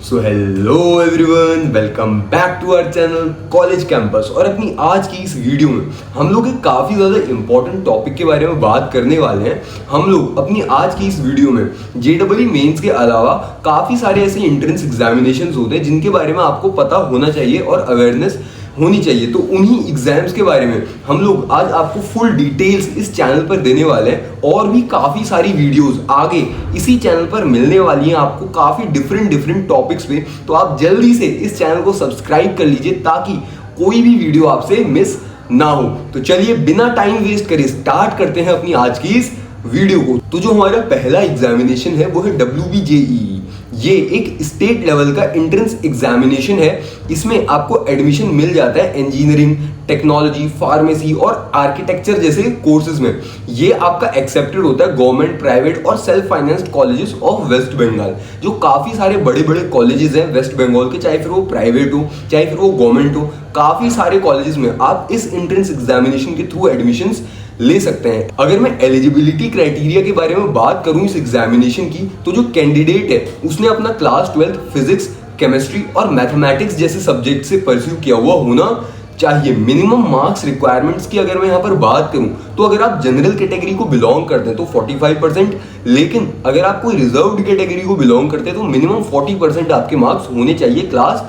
So hello everyone, welcome back to our channel college campus. और अपनी आज की इस वीडियो में हम लोग एक काफ़ी ज़्यादा इंपॉर्टेंट टॉपिक के बारे में बात करने वाले हैं। हम लोग अपनी आज की इस वीडियो में JEE मेंस के अलावा काफ़ी सारे ऐसे एंट्रेंस एग्जामिनेशंस होते हैं जिनके बारे में आपको पता होना चाहिए और अवेयरनेस होनी चाहिए। तो उन्हीं एग्जाम्स के बारे में हम लोग आज आपको फुल डिटेल्स इस चैनल पर देने वाले हैं। और भी काफ़ी सारी वीडियोस आगे इसी चैनल पर मिलने वाली हैं आपको काफ़ी डिफरेंट टॉपिक्स पे। तो आप जल्दी से इस चैनल को सब्सक्राइब कर लीजिए ताकि कोई भी वीडियो आपसे मिस ना हो। तो चलिए बिना टाइम वेस्ट करे स्टार्ट करते हैं अपनी आज की इस वीडियो को। तो जो हमारा पहला एग्जामिनेशन है वो है WBJEE। ये एक स्टेट लेवल का एंट्रेंस एग्जामिनेशन है। इसमें आपको एडमिशन मिल जाता है इंजीनियरिंग, टेक्नोलॉजी, फार्मेसी और आर्किटेक्चर जैसे कोर्सेज में। ये आपका एक्सेप्टेड होता है गवर्नमेंट, प्राइवेट और self financed colleges of West Bengal. जो काफ़ी सारे बड़े बड़े कॉलेजेस हैं वेस्ट बंगाल के, चाहे फिर वो प्राइवेट हो चाहे फिर वो गवर्नमेंट हो, काफ़ी सारे कॉलेजेस में आप इस एंट्रेंस एग्जामिनेशन के थ्रू एडमिशंस ले सकते हैं। अगर मैं एलिजिबिलिटी क्राइटेरिया के बारे में बात करूं इस एग्जामिनेशन की, तो जो कैंडिडेट है उसने अपना क्लास 12 फिजिक्स, केमिस्ट्री और मैथमेटिक्स जैसे सब्जेक्ट से परस्यू किया हुआ होना चाहिए। मिनिमम मार्क्स रिक्वायरमेंट्स की अगर मैं यहाँ पर बात करूं तो अगर आप जनरल कैटेगरी को बिलोंग करते हैं तो 45%, लेकिन अगर आप कोई रिजर्व्ड कैटेगरी को बिलोंग करते हैं तो मिनिमम 40% आपके मार्क्स होने चाहिए क्लास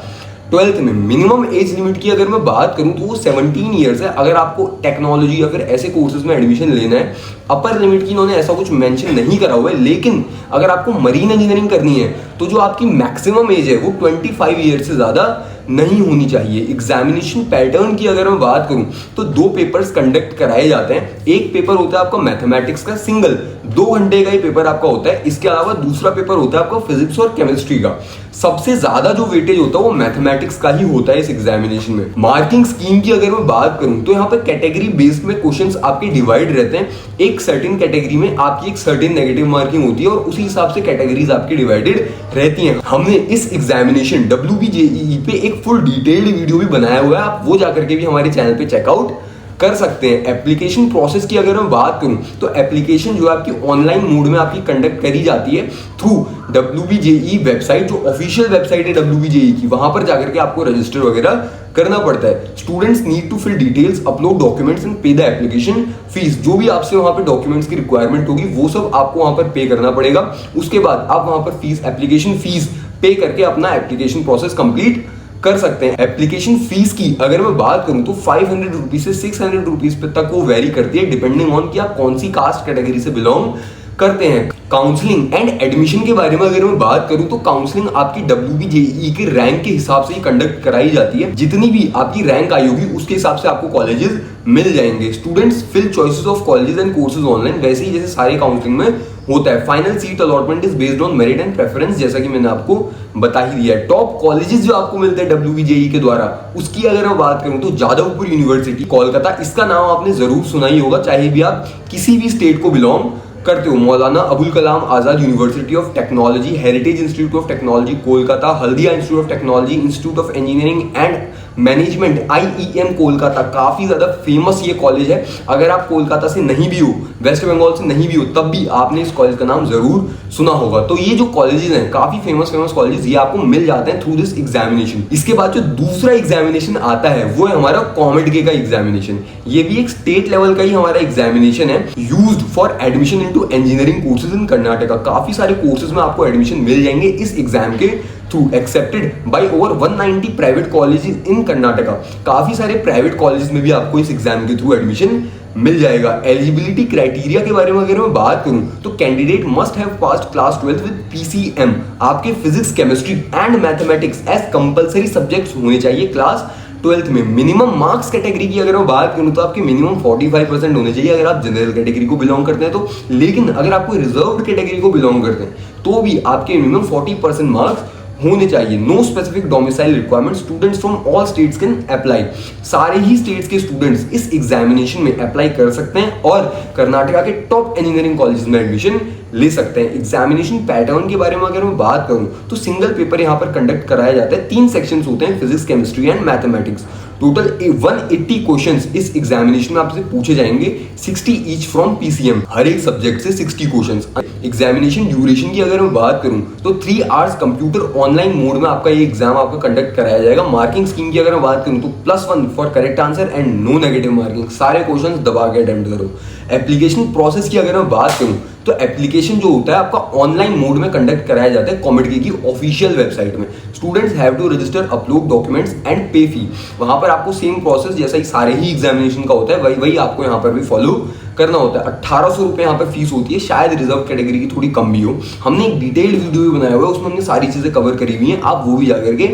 12th में। मिनिमम एज लिमिट की अगर मैं बात करूं तो वो 17 ईयर्स है अगर आपको टेक्नोलॉजी या फिर ऐसे कोर्सेज में एडमिशन लेना है। अपर लिमिट की इन्होंने ऐसा कुछ मेंशन नहीं करा हुआ है, लेकिन अगर आपको मरीन इंजीनियरिंग करनी है तो जो आपकी मैक्सिमम एज है वो 25 ईयर्स से ज़्यादा नहीं होनी चाहिए। एग्जामिनेशन पैटर्न की अगर मैं बात करूं तो 2 पेपर्स कंडक्ट कराए जाते हैं। एक पेपर होता है आपका मैथमेटिक्स का, सिंगल 2 घंटे का ही पेपर आपका होता है। इसके अलावा दूसरा पेपर होता है आपका फिजिक्स और केमिस्ट्री का। सबसे ज्यादा जो वेटेज होता है वो मैथमेटिक्स का ही होता है इस एग्जामिनेशन में। मार्किंग स्कीम की अगर मैं बात करूं तो यहाँ पर कैटेगरी बेस्ड में क्वेश्चंस आपके डिवाइड रहते हैं। एक सर्टेन कैटेगरी में आपकी एक सर्टेन नेगेटिव मार्किंग होती है और उसी हिसाब से कैटेगरीज आपकी डिवाइडेड रहती हैं। हमने इस एग्जामिनेशन WBJEE पे एक फुल डिटेल्ड वीडियो भी बनाया हुआ है, आप वो जाकर के भी हमारे चैनल पे चेकआउट कर सकते हैं। एप्लीकेशन प्रोसेस की अगर मैं बात करूं तो एप्लीकेशन जो है आपकी ऑनलाइन मोड में आपकी कंडक्ट करी जाती है थ्रू WBJEE वेबसाइट, जो ऑफिशियल वेबसाइट है WBJEE की। वहां पर जाकर के आपको रजिस्टर वगैरह करना पड़ता है। Students need to fill details, upload documents and pay the application fees. जो भी आपसे वहां पर डॉक्यूमेंट्स की रिक्वायरमेंट होगी वो सब आपको वहां पर पे करना पड़ेगा। उसके बाद आप वहां पर फीस, एप्लीकेशन फीस पे करके अपना एप्लीकेशन प्रोसेस कंप्लीट कर सकते हैं। एप्लीकेशन फीस की अगर मैं बात करूं तो 500 रुपीज से 600 रुपीज तक वो वेरी करती है डिपेंडिंग ऑन कि आप कौन सी कास्ट कैटेगरी से बिलोंग करते हैं। काउंसलिंग एंड एडमिशन के बारे में अगर मैं बात करूं तो काउंसलिंग आपकी WBJEE के रैंक के हिसाब से ही कंडक्ट कराई जाती है। जितनी भी आपकी रैंक आई होगी उसके हिसाब से आपको कॉलेजेस मिल जाएंगे। Students fill choices of colleges and courses online, वैसे ही जैसे सारे काउंसलिंग में होता है। Final seat allotment is based on merit and preference, जैसा कि मैंने आपको बता ही दिया है। टॉप कॉलेजेस जो आपको मिलते हैं WBJEE के द्वारा, उसकी अगर मैं बात करूं तो जादवपुर यूनिवर्सिटी कोलकाता, इसका नाम आपने जरूर सुना ही होगा चाहे भी आप किसी भी स्टेट को बिलोंग करते हो। Maulana Abul Kalam Azad university of technology, heritage institute of technology Kolkata, Haldia institute of technology, institute of engineering and management IEM Kolkata, काफी ज्यादा फेमस ये कॉलेज है। अगर आप कोलकाता से नहीं भी हो, वेस्ट बंगाल से नहीं भी हो, तब भी आपने इस कॉलेज का नाम जरूर सुना होगा। तो ये जो कॉलेजेस हैं काफी फेमस कॉलेजेस, ये आपको मिल जाते हैं थ्रू दिस एग्जामिनेशन। इसके बाद जो दूसरा एग्जामिनेशन आता है वो है हमारा COMEDK का एग्जामिनेशन। ये भी एक स्टेट लेवल का ही हमारा एग्जामिनेशन है, used for admission into engineering courses in Karnataka. काफी सारे कोर्सेज में आपको एडमिशन मिल जाएंगे इस एग्जाम के through, accepted by over 190 private colleges in Karnataka. काफी सारे प्राइवेट कॉलेजेस में भी आपको इस एग्जाम के थ्रू एडमिशन मिल जाएगा। एलिजिबिलिटी क्राइटेरिया के बारे में अगर मैं बात करूं तो candidate must have passed class 12 with PCM। आपके physics, chemistry and mathematics as compulsory subjects होने चाहिए क्लास 12th में। मिनिमम मार्क्स कैटेगरी की अगर मैं बात करूं तो आपके मिनिमम 45% होने चाहिए अगर आप जनरल कैटेगरी को बिलोंग करते हैं तो। लेकिन अगर आप कोई रिजर्व्ड कैटेगरी को बिलोंग करते हैं तो भी आपके मिनिमम 40% मार्क्स होने चाहिए। No specific domicile requirement, students from all states can apply. सारे ही स्टेट्स के स्टूडेंट्स इस एग्जामिनेशन में अप्लाई कर सकते हैं और कर्नाटका के टॉप इंजीनियरिंग कॉलेजेस में एडमिशन ले सकते हैं। एग्जामिनेशन पैटर्न के बारे में अगर मैं बात करूं तो सिंगल पेपर यहाँ पर कंडक्ट कराया जाता है। 3 सेक्शंस होते हैं, physics, chemistry and mathematics. Total 180 questions इस एग्जामिनेशन में आपसे पूछे जाएंगे, 60 ईच फ्रॉम पीसीएम। हर एक सब्जेक्ट से 60 क्वेश्चंस। एग्जामिनेशन ड्यूरेशन की अगर मैं बात करूं तो 3 आवर्स कंप्यूटर ऑनलाइन मोड में आपका ये एग्जाम आपका कंडक्ट कराया जाएगा। मार्किंग स्कीम की अगर मैं बात करूं तो +1 for correct answer and no negative marking. सारे क्वेश्चंस दबा के अटेम्प्ट करो। एप्लीकेशन प्रोसेस की अगर मैं बात करूं तो एप्लीकेशन जो होता है आपका ऑनलाइन मोड में कंडक्ट कराया जाता है कॉमेडके की ऑफिशियल वेबसाइट में। Students have to register, upload documents and pay fee. वहां पर आपको सेम प्रोसेस जैसा ही सारे ही एग्जामिनेशन का होता है वही आपको यहाँ पर भी फॉलो करना होता है। 1800 रुपये यहाँ पर फीस होती है, शायद रिजर्व कैटेगरी की थोड़ी कम भी हो। हमने एक डिटेल्ड वीडियो भी बनाया हुआ है, उसमें हमने सारी चीजें कवर करी हुई हैं, आप वो भी जाकर के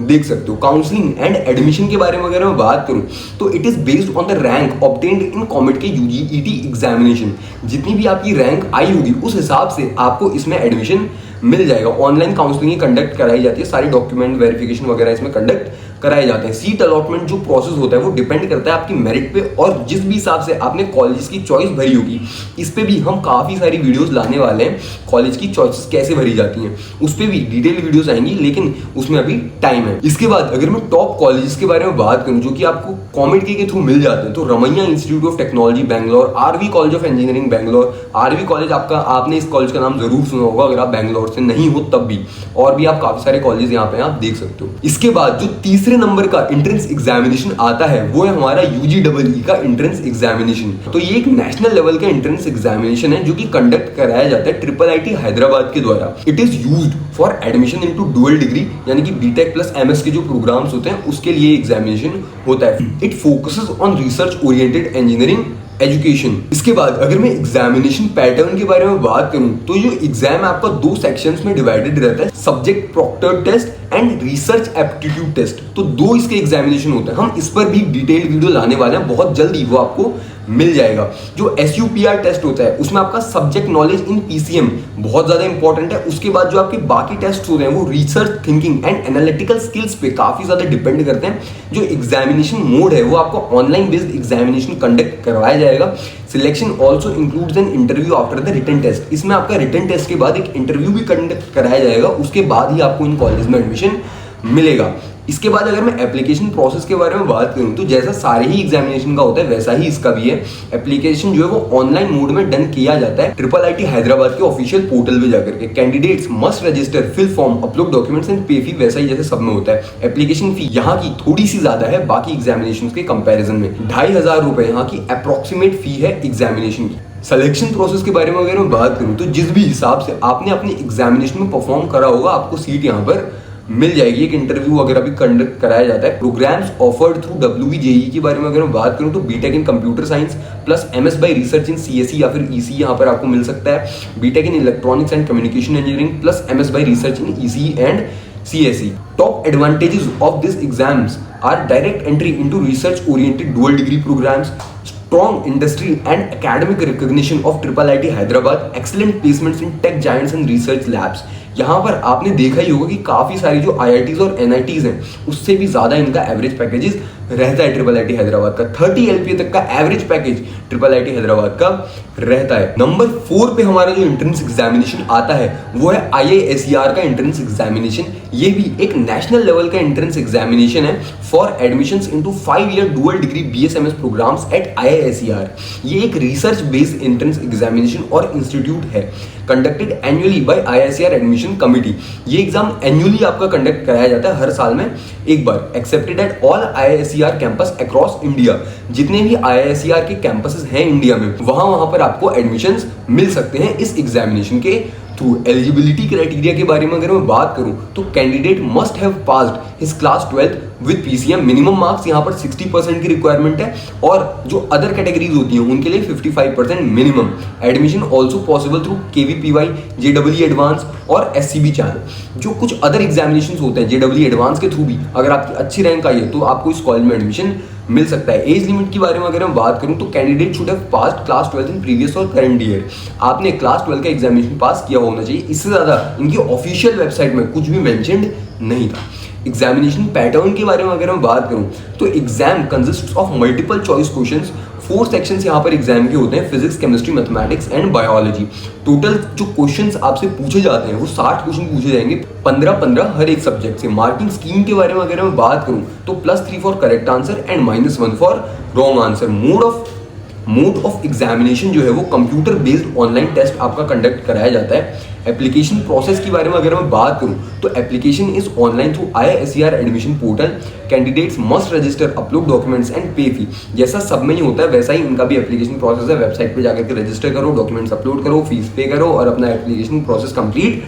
देख सकते हो। काउंसलिंग एंड एडमिशन के बारे में अगर मैं बात करूं तो it is based on the rank obtained in COMEDK UGET examination. जितनी भी आपकी रैंक आई होगी उस हिसाब से आपको इसमें एडमिशन मिल जाएगा। ऑनलाइन काउंसलिंग कंडक्ट कराई जाती है, सारी डॉक्यूमेंट वेरिफिकेशन वगैरह इसमें कंडक्ट कराए जाते हैं। सीट अलॉटमेंट जो प्रोसेस होता है वो डिपेंड करता है आपकी मेरिट पे, और जिस भी हिसाब से आपने कॉलेज की चॉइस भरी होगी इस पे भी हम काफी सारी वीडियोस लाने वाले हैं। कॉलेज की चॉइसेस कैसे भरी जाती हैं उस पे भी डिटेल वीडियोस आएंगी, लेकिन उसमें अभी टाइम है। इसके बाद अगर मैं टॉप कॉलेजेस के बारे में बात करूं जो कि आपको कॉमेडके के थ्रू मिल जाते हैं, तो Ramaiah institute of technology Bangalore, RV college of engineering Bangalore. RV college आपने इस कॉलेज का नाम जरूर सुना होगा अगर आप बैंगलोर से नहीं हो तब भी, और भी आप काफी सारे कॉलेज यहाँ पे आप देख सकते हो। इसके बाद जो तीसरे नंबर का एंट्रेंस एग्जामिनेशन आता है वो है हमारा यूजीईई का एंट्रेंस एग्जामिनेशन। तो ये एक नेशनल लेवल का एंट्रेंस एग्जामिनेशन है जो कि कंडक्ट कराया जाता है IIIT हैदराबाद के द्वारा। It is used for admission into dual degree, यानी कि बीटेक प्लस एमएस के जो प्रोग्राम्स होते हैं उसके लिए एग्जामिनेशन होता है। It focuses on research oriented engineering education. इसके बाद अगर मैं एग्जामिनेशन पैटर्न के बारे में बात करूं तो ये एग्जाम आपका 2 सेक्शंस में डिवाइडेड रहता है, subject proctor test and research aptitude test. तो 2 इसके एग्जामिनेशन होते हैं। हम इस पर भी डिटेल वीडियो लाने वाले हैं बहुत जल्दी, वो आपको मिल जाएगा। जो SUPR टेस्ट होता है उसमें आपका सब्जेक्ट नॉलेज इन PCM बहुत ज्यादा इंपॉर्टेंट है। उसके बाद जो आपके बाकी टेस्ट होते हैं वो research thinking and analytical skills पे काफी ज्यादा डिपेंड करते हैं। जो एग्जामिनेशन मोड है वो आपको ऑनलाइन बेस्ड एग्जामिनेशन कंडक्ट करवाया जाएगा। Selection also includes an interview after the written test. इसमें आपका रिटन टेस्ट के बाद एक इंटरव्यू भी कंडक्ट कराया जाएगा, उसके बाद ही आपको इन कॉलेज में एडमिशन मिलेगा। इसके बाद अगर मैं एप्लीकेशन प्रोसेस के बारे में बात करूं तो जैसा सारे ही एग्जामिनेशन का होता है वैसा ही इसका भी है। एप्लीकेशन जो है वो ऑनलाइन मोड में डन किया जाता है IIIT हैदराबाद के ऑफिशियल पोर्टल पे जाकर के। Candidates must register, fill form, upload documents and pay fee, वैसा ही जैसे सब में होता है। एप्लीकेशन फी यहाँ की थोड़ी सी ज्यादा है बाकी एग्जामिनेशन के कंपेरिजन में। 2500 रुपए यहाँ की अप्रोक्सीमेट फी है एग्जामिनेशन की। सिलेक्शन प्रोसेस के बारे में अगर मैं बात करूं तो जिस भी हिसाब से आपने अपने एग्जामिनेशन में परफॉर्म करा होगा आपको सीट यहाँ पर मिल जाएगी। एक इंटरव्यू वगैरह भी कंडक्ट कराया जाता है। प्रोग्राम्स ऑफर्ड थ्रू WBJE के बारे में अगर मैं बात करूं तो BTech in computer science plus MS by research in CSE या फिर ECE यहाँ पर आपको मिल सकता है। BTech in electronics and communication engineering plus MS by research in ECE and CSE। Top advantages of these exams are direct entry into research-oriented dual degree programs, strong industry and academic recognition of IIIT Hyderabad, excellent placements in tech giants and research labs। यहाँ पर आपने देखा ही होगा कि काफी सारी जो IITs और NITs हैं उससे भी ज्यादा इनका एवरेज पैकेजेस रहता है IIIT हैदराबाद का। 30 LPA तक का एवरेज पैकेज IIIT हैदराबाद का रहता है। नंबर 4 पे हमारा जो एंट्रेंस एग्जामिनेशन आता है वो है IISER का एंट्रेंस एग्जामिनेशन। ये भी एक नेशनल लेवल का एंट्रेंस एग्जामिनेशन है for admissions into 5-year dual degree BSMS programmes at IISER। ये एक रिसर्च बेस्ड एंट्रेंस एग्जामिनेशन और इंस्टीट्यूट है conducted annually by IISER admission committee. ये एग्जाम एनुअली आपका कंडक्ट कराया जाता है हर साल में एक बार। Accepted at all IISER campus across India. जितने भी IISER के कैंपसेस हैं इंडिया में वहां पर आपको एडमिशंस मिल सकते हैं इस एग्जामिनेशन के थ्रू। एलिजिबिलिटी क्राइटेरिया के बारे में अगर मैं बात करूं तो candidate must have passed his class 12 with PCM। Minimum marks यहाँ पर 60% की रिक्वायरमेंट है और जो अदर कैटेगरीज होती हैं उनके लिए 55% minimum. Admission also possible through KVPY, JEE advance और SCB चैनल। जो कुछ अदर एग्जामिनेशन होते हैं JEE एडवांस के थ्रू भी अगर आपकी अच्छी रैंक आई है तो आपको इस कॉलेज में एडमिशन मिल सकता है। एज लिमिट के बारे में अगर मैं बात करूं तो candidate should have passed class 12 in previous और करंट ईयर। आपने क्लास 12 का एग्जामिनेशन पास किया होना चाहिए, इससे ज्यादा इनकी ऑफिशियल वेबसाइट में कुछ भी मेंशन्ड नहीं था। एग्जामिनेशन पैटर्न के बारे में अगर मैं बात करूं तो exam consists of multiple choice questions 4 sections यहाँ पर एग्जाम के होते हैं, physics, chemistry, mathematics and biology. Total जो क्वेश्चंस आपसे पूछे जाते हैं वो 60 क्वेश्चन पूछे जाएंगे, 15-15 हर एक सब्जेक्ट से। मार्किंग स्कीम के बारे में अगर मैं बात करूं तो +3 for correct answer and -1 for wrong answer. Mode of examination जो है वो कंप्यूटर बेस्ड ऑनलाइन टेस्ट आपका कंडक्ट कराया जाता है। एप्लीकेशन प्रोसेस के बारे में अगर मैं बात करूं तो application is online through IISER admission portal. Candidates must register, upload documents and pay फी। जैसा सब में ही होता है वैसा ही इनका भी एप्लीकेशन प्रोसेस है। वेबसाइट पे जाकर के रजिस्टर करो, डॉक्यूमेंट्स अपलोड करो, फीस पे करो और अपना एप्लीकेशन प्रोसेस कंप्लीट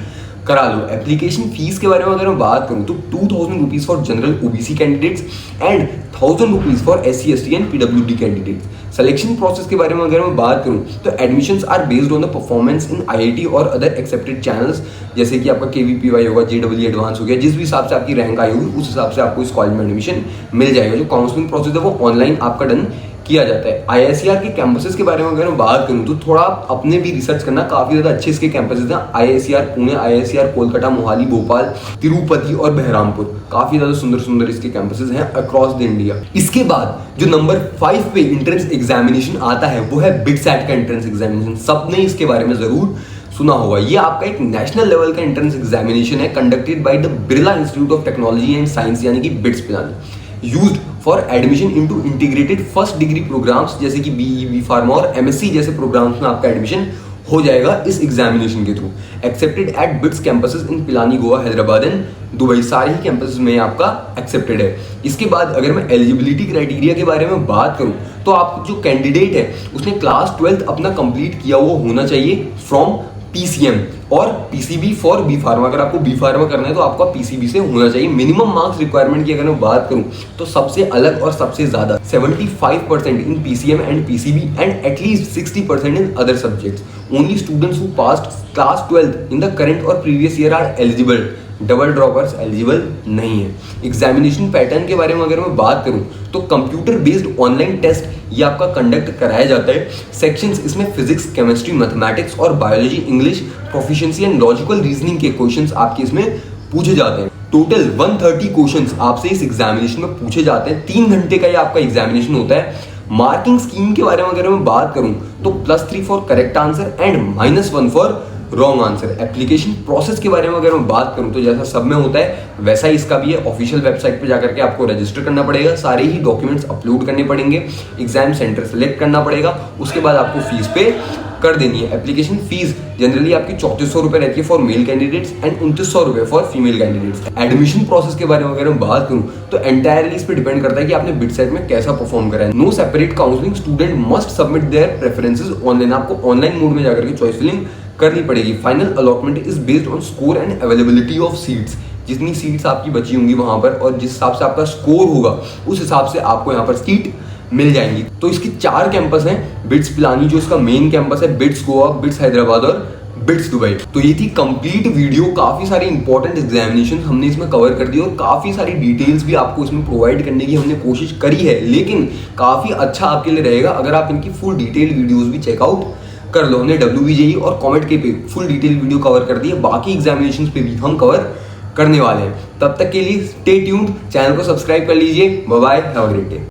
करा लो। एप्लीकेशन फीस के बारे में अगर मैं बात करूं तो 2000 rupees for general OBC candidates and 1000 rupees for SC ST and PWD candidates. Selection process के बारे में अगर मैं बात करूं तो admissions are based on the performance in IIT और अदर एक्सेप्टेड चैनल्स, जैसे कि आपका KVPY होगा, JEE एडवांस हो गया। जिस भी हिसाब से आपकी रैंक आई होगी उस हिसाब से आपको इस कॉलेज में एडमिशन मिल जाएगा। जो काउंसलिंग प्रोसेस है वो ऑनलाइन आपका डन किया जाता है। IISER के कैंपसेस के बारे में अगर मैं बात करूं तो थोड़ा अपने भी रिसर्च करना, काफी ज्यादा अच्छे इसके कैंपसेस हैं। IISER पुणे, IISER कोलकाता, मोहाली, भोपाल, तिरुपति और बहरामपुर। काफी ज्यादा सुंदर सुंदर इसके कैंपसेस हैं अक्रॉस द इंडिया। इसके बाद जो नंबर 5 पे एंट्रेंस एग्जामिनेशन आता है वो है बिटसैट का एंट्रेंस एग्जामिनेशन। सबने इसके बारे में जरूर सुना होगा। ये आपका एक नेशनल लेवल का एंट्रेंस एग्जामिनेशन है conducted by the Birla institute of technology and science यानी कि BITS Pilani, used for admission into integrated first degree programmes जैसे कि BE, B.Pharma और MSc जैसे प्रोग्राम्स में आपका एडमिशन हो जाएगा इस एग्जामिनेशन के through. Accepted eight bits campuses in Pilani, Goa, Hyderabad and Dubai. सारे ही कैंपसेस में आपका एक्सेप्टेड है। इसके बाद अगर मैं एलिजिबिलिटी क्राइटेरिया के बारे में बात करूं तो आप जो कैंडिडेट है उसने क्लास 12th अपना कंप्लीट किया हुआ होना चाहिए फ्रॉम PCM और PCB फॉर B.Pharma। अगर आपको B.Pharma करना है तो आपका PCB से होना चाहिए। मिनिमम मार्क्स रिक्वायरमेंट की अगर मैं बात करूं तो सबसे अलग और सबसे ज्यादा 75% in PCM and PCB and at least 60% in other subjects. Only students who passed class 12th in the current और previous year are eligible. Double droppers eligible नहीं है। एग्जामिनेशन पैटर्न के बारे में अगर मैं बात करूं तो कंप्यूटर बेस्ड ऑनलाइन टेस्ट ये आपका कंडक्ट कराया जाता है। सेक्शंस इसमें फिजिक्स, केमिस्ट्री, मैथमेटिक्स और biology, English, proficiency and logical reasoning के क्वेश्चंस आपके इसमें पूछे जाते हैं। टोटल 130 क्वेश्चंस आपसे इस एग्जामिनेशन में पूछे जाते हैं। 3 घंटे का ये आपका एग्जामिनेशन होता है। मार्किंग स्कीम के बारे में अगर मैं बात करूं तो +3 for correct answer and -1 for wrong answer. Application process के बारे में अगर मैं बात करूं तो जैसा सब में होता है वैसा ही इसका भी है। ऑफिशियल वेबसाइट पे जाकर के आपको रजिस्टर करना पड़ेगा, सारे ही डॉक्यूमेंट्स अपलोड करने पड़ेंगे, एग्जाम सेंटर सेलेक्ट करना पड़ेगा, उसके बाद आपको फीस पे कर देनी है। एप्लीकेशन फीस जनरली आपकी 3400 रुपए रहती है फॉर मेल कैंडिडेट्स एंड 2900 रुपए for female candidates. Admission process के बारे में अगर मैं बात करूं तो एंटायरली इस पे डिपेंड करता है कि आपने बिटसैट में कैसा परफॉर्म करा है। No separate counselling, student must submit their preferences online. आपको ऑनलाइन मोड में जाकर के चॉइस फिलिंग करनी पड़ेगी। Final allotment is based on score and availability of seats. जितनी सीट्स आपकी बची होंगी वहां पर और जिस हिसाब से आपका स्कोर होगा उस हिसाब से आपको यहाँ पर सीट मिल जाएंगी। तो इसकी 4 कैंपस हैं। बिट्स पिलानी जो इसका मेन कैंपस है, बिट्स गोवा, बिट्स हैदराबाद और बिट्स दुबई। तो ये थी कंप्लीट वीडियो। काफी सारे इंपॉर्टेंट एग्जामिनेशन हमने इसमें कवर कर दिए और काफी सारी डिटेल्स भी आपको इसमें प्रोवाइड करने की हमने कोशिश करी है। लेकिन काफी अच्छा आपके लिए रहेगा अगर आप इनकी फुल डिटेल वीडियोज भी चेकआउट कर लो। हमने WBJE और कॉमेट के पे फुल डिटेल वीडियो कवर कर दी है। बाकी एग्जामिनेशंस पे भी हम कवर करने वाले हैं। तब तक के लिए स्टे ट्यून्ड, चैनल को सब्सक्राइब कर लीजिए। Bye bye, have a great day.